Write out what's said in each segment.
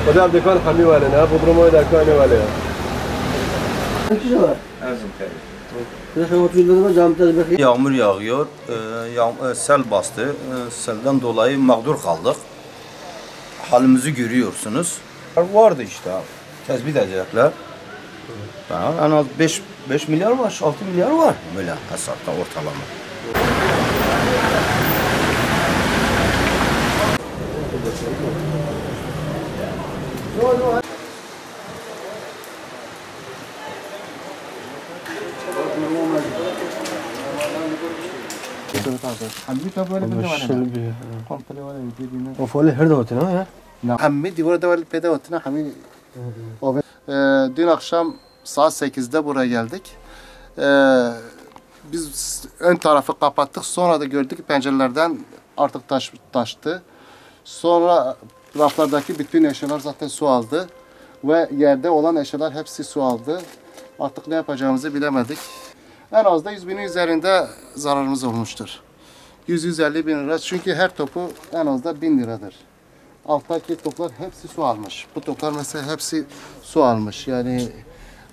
خدا دکان حمی واله نه بودرمای دکانی واله Yağmur yağıyor, sel bastı, selden dolayı mağdur kaldık. Halimizi görüyorsunuz. Vardı işte, tespit edecekler. En az 5 milyar var, 6 milyar var böyle hesapta ortalama. Dün akşam saat 8'de buraya geldik. Biz ön tarafı kapattık. Sonra da gördük ki pencerelerden artık taştı. Sonra raflardaki bütün eşyalar zaten su aldı. Ve yerde olan eşyalar hepsi su aldı. Artık ne yapacağımızı bilemedik. En az da 100 binin üzerinde zararımız olmuştur. 100-150 bin lira. Çünkü her topu en az da 1000 liradır. Alttaki toplar hepsi su almış. Bu toplar mesela hepsi su almış. Yani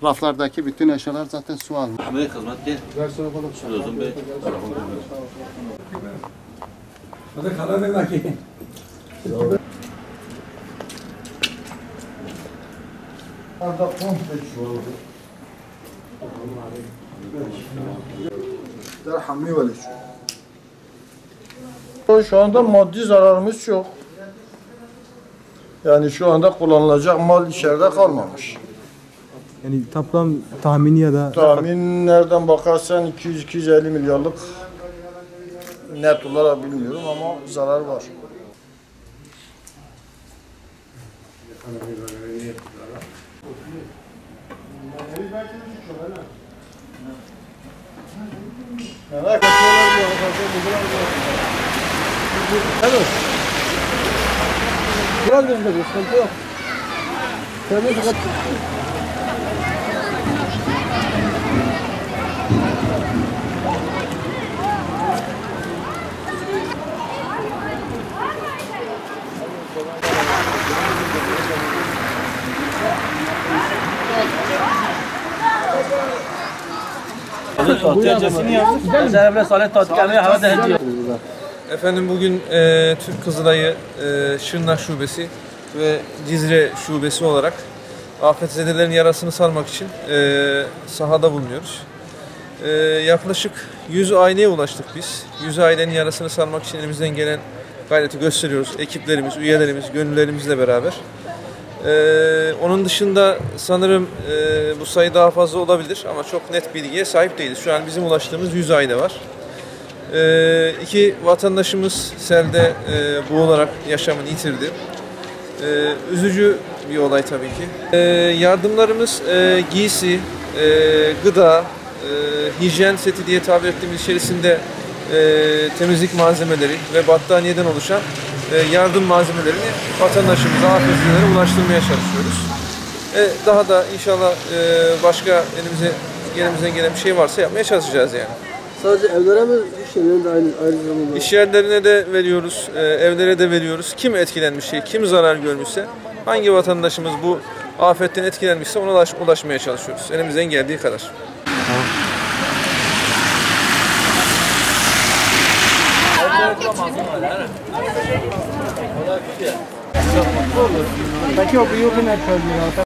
raflardaki bütün eşyalar zaten su almış. Bey hizmet gel. Sözüm bey. Hadi karar ver bakayım. Şu anda maddi zararımız yok. Yani şu anda kullanılacak mal içeride kalmamış. Yani toplam tahmini ya da Tahmin nereden bakarsan 200-250 milyarlık net olarak bilmiyorum ama zarar var. Biraz gözle bir sıkıntı yok. Temiz kat. Efendim bugün Türk Kızılayı Şırnak Şubesi ve Cizre Şubesi olarak afetzedelerin yarasını sarmak için sahada bulunuyoruz. Yaklaşık 100 aileye ulaştık biz. 100 ailenin yarasını sarmak için elimizden gelen gayreti gösteriyoruz. Ekiplerimiz, üyelerimiz, gönüllerimizle beraber. Onun dışında sanırım bu sayı daha fazla olabilir ama çok net bilgiye sahip değiliz. Şu an bizim ulaştığımız 100 aile var. İki vatandaşımız selde boğularak yaşamını yitirdi. Üzücü bir olay tabii ki. Yardımlarımız giysi, gıda, hijyen seti diye tabir ettiğimiz içerisinde temizlik malzemeleri ve battaniyeden oluşan yardım malzemelerini vatandaşımıza, afetzedelere ulaştırmaya çalışıyoruz. Daha da inşallah başka elimizden gelen bir şey varsa yapmaya çalışacağız yani. Sadece evlere mi, iş yerlerine de aynı zamanda? İş yerlerine de veriyoruz, evlere de veriyoruz. Kim etkilenmiş, kim zarar görmüşse, hangi vatandaşımız bu afetten etkilenmişse ona ulaşmaya çalışıyoruz. Elimizden geldiği kadar. Peki o bu yolun ne